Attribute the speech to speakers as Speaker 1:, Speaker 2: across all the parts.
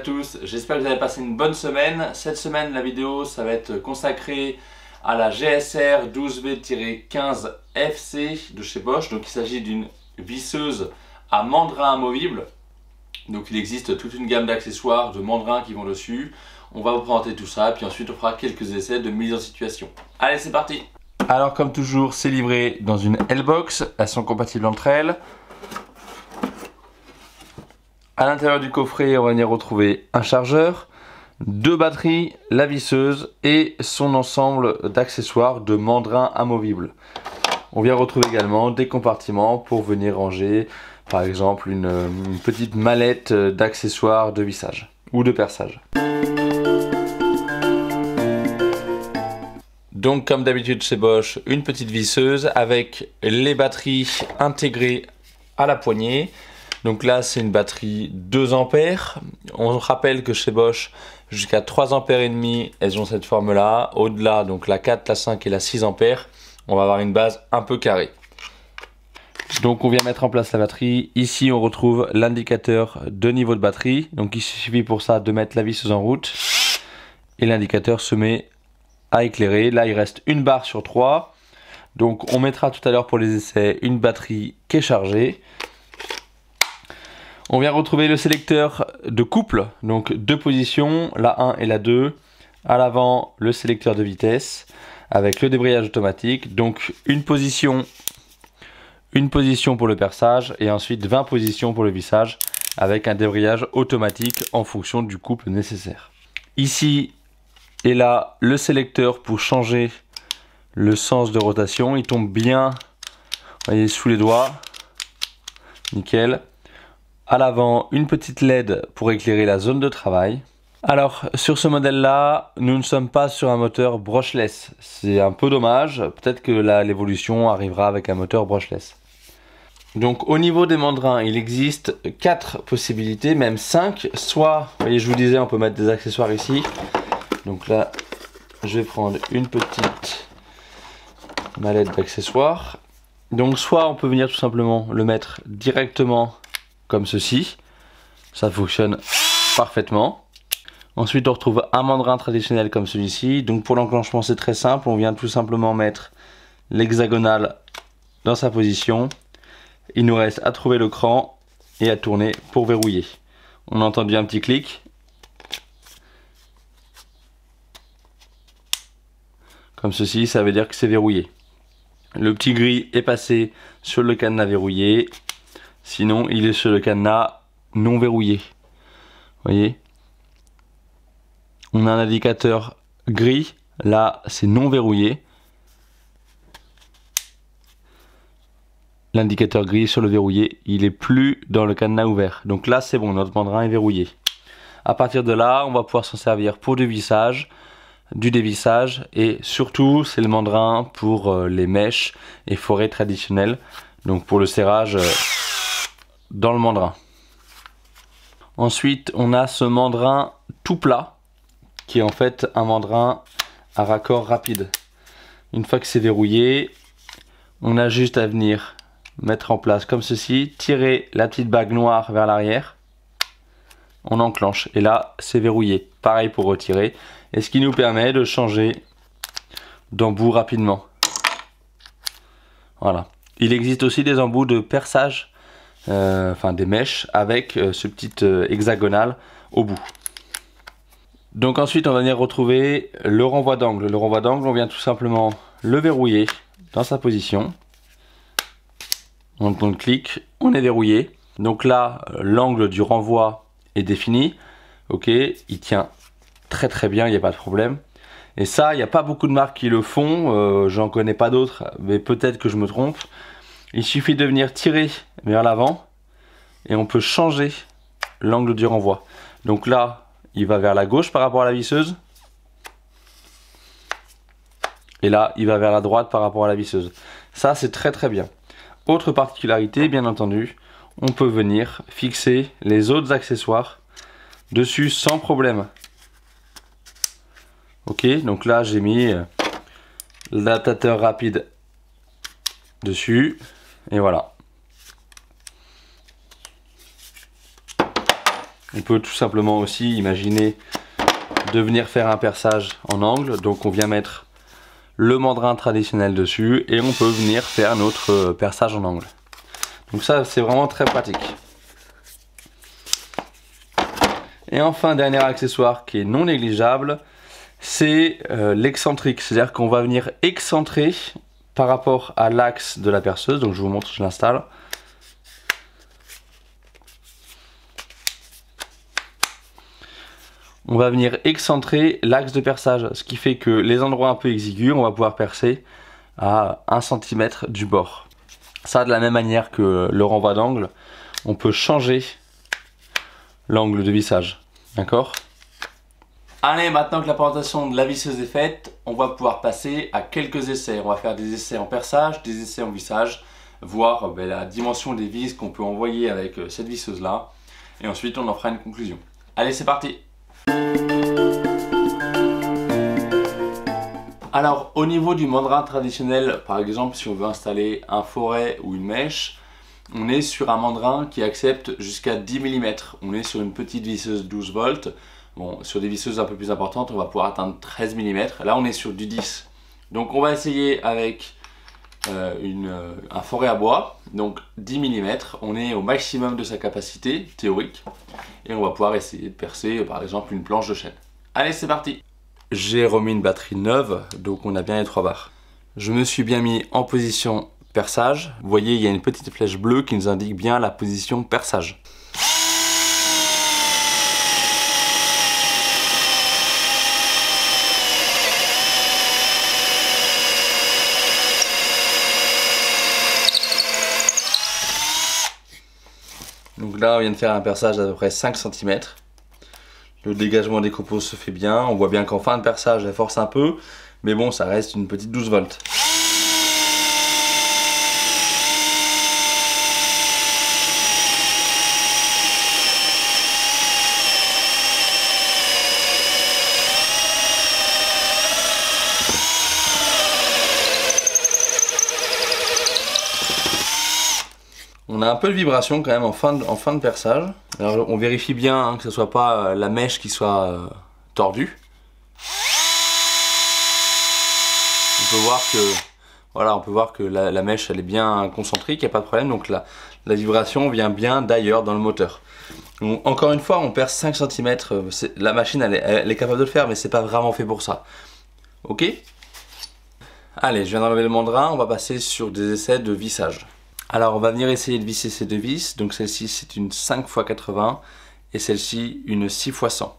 Speaker 1: tous, j'espère que vous avez passé une bonne semaine. Cette semaine, la vidéo, ça va être consacrée à la GSR 12V-15FC de chez Bosch. Donc il s'agit d'une visseuse à mandrin amovible. Donc il existe toute une gamme d'accessoires, de mandrins qui vont dessus. On va vous présenter tout ça, puis ensuite on fera quelques essais de mise en situation. Allez, c'est parti! Alors comme toujours, c'est livré dans une L-Box, elles sont compatibles entre elles. À l'intérieur du coffret, on va venir retrouver un chargeur, deux batteries, la visseuse et son ensemble d'accessoires de mandrin amovible. On vient retrouver également des compartiments pour venir ranger, par exemple, une petite mallette d'accessoires de vissage ou de perçage. Donc comme d'habitude chez Bosch, une petite visseuse avec les batteries intégrées à la poignée. Donc là c'est une batterie 2 ampères. On rappelle que chez Bosch jusqu'à 3 ampères et demi elles ont cette forme là. Au-delà donc la 4, la 5 et la 6 ampères, on va avoir une base un peu carrée. Donc on vient mettre en place la batterie. Ici on retrouve l'indicateur de niveau de batterie. Donc il suffit pour ça de mettre la visseuse en route. Et l'indicateur se met à éclairer. Là il reste une barre sur 3. Donc on mettra tout à l'heure pour les essais une batterie qui est chargée. On vient retrouver le sélecteur de couple, donc deux positions, la 1 et la 2. À l'avant, le sélecteur de vitesse avec le débrayage automatique. Donc une position pour le perçage et ensuite 20 positions pour le vissage avec un débrayage automatique en fonction du couple nécessaire. Ici et là, le sélecteur pour changer le sens de rotation. Il tombe bien, vous voyez, sous les doigts. Nickel. À l'avant, une petite LED pour éclairer la zone de travail. Alors, sur ce modèle-là, nous ne sommes pas sur un moteur brushless. C'est un peu dommage. Peut-être que l'évolution arrivera avec un moteur brushless. Donc, au niveau des mandrins, il existe 4 possibilités, même 5. Soit, vous voyez, je vous disais, on peut mettre des accessoires ici. Donc là, je vais prendre une petite mallette d'accessoires. Donc, soit on peut venir tout simplement le mettre directement comme ceci, ça fonctionne parfaitement. Ensuite on retrouve un mandrin traditionnel comme celui-ci. Donc pour l'enclenchement c'est très simple, on vient tout simplement mettre l'hexagonale dans sa position. Il nous reste à trouver le cran et à tourner pour verrouiller. On a entendu un petit clic. Comme ceci, ça veut dire que c'est verrouillé. Le petit gris est passé sur le cadenas verrouillé. Sinon, il est sur le cadenas non verrouillé. Vous voyez? On a un indicateur gris. Là, c'est non verrouillé. L'indicateur gris sur le verrouillé, il est plus dans le cadenas ouvert. Donc là, c'est bon, notre mandrin est verrouillé. À partir de là, on va pouvoir s'en servir pour du vissage, du dévissage et surtout, c'est le mandrin pour les mèches et forêts traditionnelles. Donc pour le serrage dans le mandrin. Ensuite, on a ce mandrin tout plat qui est en fait un mandrin à raccord rapide. Une fois que c'est verrouillé, on a juste à venir mettre en place comme ceci, tirer la petite bague noire vers l'arrière, on enclenche et là c'est verrouillé. Pareil pour retirer, et ce qui nous permet de changer d'embout rapidement. Voilà. Il existe aussi des embouts de perçage, enfin des mèches avec ce petit hexagonal au bout. Donc ensuite on va venir retrouver le renvoi d'angle. Le renvoi d'angle, on vient tout simplement le verrouiller dans sa position. On clique, on est verrouillé. Donc là l'angle du renvoi est défini. Ok, il tient très bien, il n'y a pas de problème. Et ça, il n'y a pas beaucoup de marques qui le font, j'en connais pas d'autres, mais peut-être que je me trompe. Il suffit de venir tirer vers l'avant et on peut changer l'angle du renvoi. Donc là, il va vers la gauche par rapport à la visseuse. Et là, il va vers la droite par rapport à la visseuse. Ça, c'est très bien. Autre particularité, bien entendu, on peut venir fixer les autres accessoires dessus sans problème. Ok, donc là, j'ai mis l'adaptateur rapide dessus. Et voilà. Ok, peut tout simplement aussi imaginer de venir faire un perçage en angle. Donc on vient mettre le mandrin traditionnel dessus et on peut venir faire notre perçage en angle. Donc ça c'est vraiment très pratique. Et enfin, dernier accessoire qui est non négligeable, c'est l'excentrique. C'est-à-dire qu'on va venir excentrer par rapport à l'axe de la perceuse. Donc je vous montre, je l'installe. On va venir excentrer l'axe de perçage, ce qui fait que les endroits un peu exigus, on va pouvoir percer à 1 cm du bord. Ça, de la même manière que le renvoi d'angle, on peut changer l'angle de vissage. D'accord? Allez, maintenant que la présentation de la visseuse est faite, on va pouvoir passer à quelques essais. On va faire des essais en perçage, des essais en vissage, voir la dimension des vis qu'on peut envoyer avec cette visseuse là. Et ensuite, on en fera une conclusion. Allez, c'est parti! Alors au niveau du mandrin traditionnel, par exemple si on veut installer un foret ou une mèche, on est sur un mandrin qui accepte jusqu'à 10 mm. On est sur une petite visseuse 12 volts. Bon, sur des visseuses un peu plus importantes, on va pouvoir atteindre 13 mm. Là on est sur du 10. Donc on va essayer avec un foret à bois, donc 10 mm. On est au maximum de sa capacité théorique. Et on va pouvoir essayer de percer par exemple une planche de chêne. Allez, c'est parti! J'ai remis une batterie neuve, donc on a bien les 3 barres. Je me suis bien mis en position perçage. Vous voyez, il y a une petite flèche bleue qui nous indique bien la position perçage. Donc là, on vient de faire un perçage d'à peu près 5 cm. Le dégagement des copeaux se fait bien. On voit bien qu'en fin de perçage, elle force un peu. Mais bon, ça reste une petite 12 volts. On a un peu de vibration quand même en fin de perçage. Alors on vérifie bien que ce soit pas la mèche qui soit tordue. On peut voir que, voilà, on peut voir que la mèche elle est bien concentrique, il n'y a pas de problème. Donc la vibration vient bien d'ailleurs dans le moteur. Donc, encore une fois, on perce 5 cm. La machine elle est capable de le faire, mais c'est pas vraiment fait pour ça. Ok? Allez, je viens d'enlever le mandrin, on va passer sur des essais de vissage. Alors on va venir essayer de visser ces deux vis. Donc celle-ci c'est une 5x80 et celle-ci une 6x100.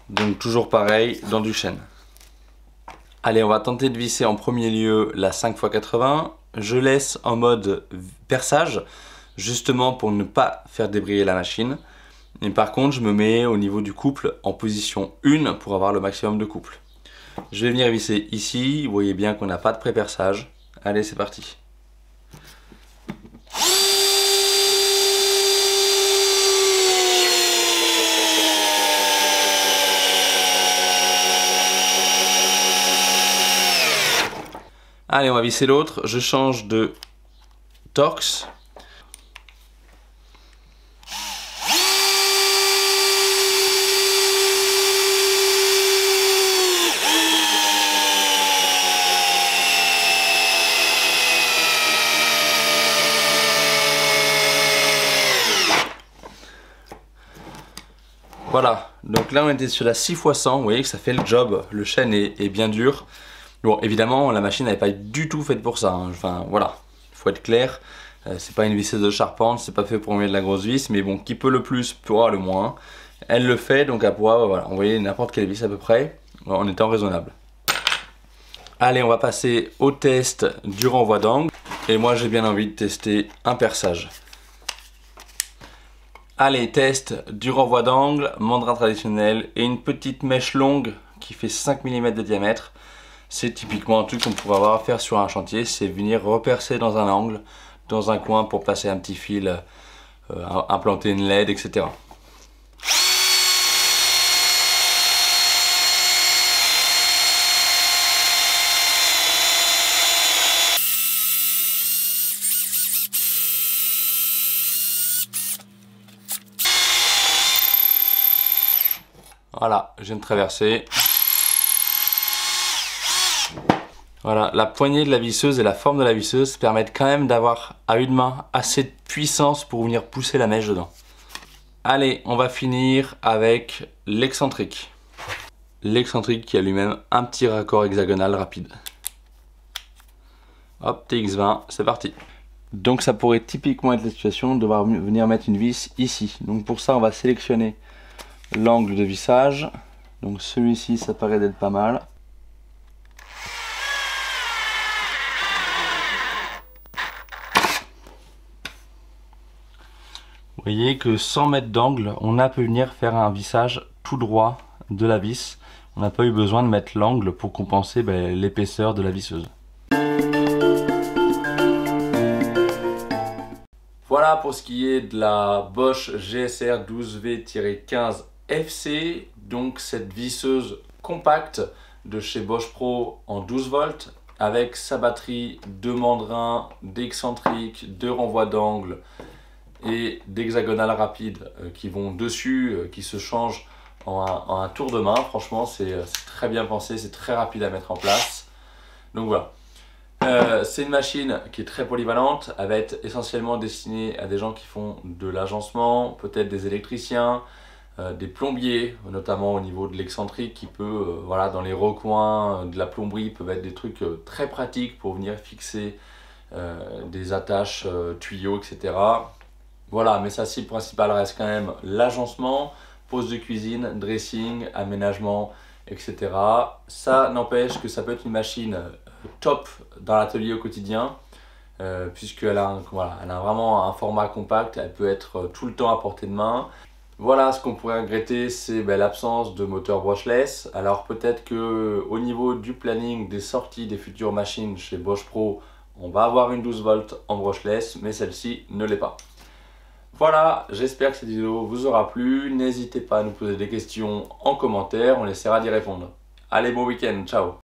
Speaker 1: Donc toujours pareil dans du chêne. Allez, on va tenter de visser en premier lieu la 5x80. Je laisse en mode perçage justement pour ne pas faire débrayer la machine. Et par contre je me mets au niveau du couple en position 1 pour avoir le maximum de couple. Je vais venir visser ici. Vous voyez bien qu'on n'a pas de pré-perçage. Allez, c'est parti. Allez, on va visser l'autre. Je change de Torx. Voilà, donc là on était sur la 6x100, vous voyez que ça fait le job, le chêne est bien dur. Bon, évidemment, la machine n'est pas du tout faite pour ça, hein. Enfin voilà, il faut être clair, c'est pas une visseuse de charpente, c'est pas fait pour enlever de la grosse vis, mais bon, qui peut le plus pourra le moins. Elle le fait, donc elle pourra voilà, envoyer n'importe quelle vis à peu près, en étant raisonnable. Allez, on va passer au test du renvoi d'angle, et moi j'ai bien envie de tester un perçage. Allez, test du renvoi d'angle, mandrin traditionnel et une petite mèche longue qui fait 5 mm de diamètre. C'est typiquement un truc qu'on pourrait avoir à faire sur un chantier, c'est venir repercer dans un angle, dans un coin pour placer un petit fil, implanter une LED, etc. Voilà, je viens de traverser. Voilà, la poignée de la visseuse et la forme de la visseuse permettent quand même d'avoir à une main assez de puissance pour venir pousser la mèche dedans. Allez, on va finir avec l'excentrique. L'excentrique qui a lui-même un petit raccord hexagonal rapide. Hop, TX20, c'est parti. Donc ça pourrait typiquement être la situation de devoir venir mettre une vis ici. Donc pour ça, on va sélectionner l'angle de vissage. Donc celui-ci, ça paraît d'être pas mal. Vous voyez que sans mettre d'angle, on a pu venir faire un vissage tout droit de la vis. On n'a pas eu besoin de mettre l'angle pour compenser l'épaisseur de la visseuse. Voilà pour ce qui est de la Bosch GSR 12V-15 FC. Donc cette visseuse compacte de chez Bosch Pro en 12 volts avec sa batterie de mandrin, d'excentrique, de renvoi d'angle et d'hexagonal rapide qui vont dessus, qui se changent en un tour de main. Franchement, c'est très bien pensé, c'est très rapide à mettre en place. Donc voilà. C'est une machine qui est très polyvalente. Elle va être essentiellement destinée à des gens qui font de l'agencement, peut-être des électriciens, des plombiers, notamment au niveau de l'excentrique qui peut, voilà, dans les recoins de la plomberie, peuvent être des trucs très pratiques pour venir fixer des attaches, tuyaux, etc. Voilà, mais sa cible principale reste quand même l'agencement, pose de cuisine, dressing, aménagement, etc. Ça n'empêche que ça peut être une machine top dans l'atelier au quotidien, puisqu'elle a, elle a vraiment un format compact, elle peut être tout le temps à portée de main. Voilà, ce qu'on pourrait regretter, c'est l'absence de moteur brushless. Alors peut-être que au niveau du planning des sorties des futures machines chez Bosch Pro, on va avoir une 12 volts en brushless, mais celle-ci ne l'est pas. Voilà, j'espère que cette vidéo vous aura plu. N'hésitez pas à nous poser des questions en commentaire, on essaiera d'y répondre. Allez, bon week-end, ciao!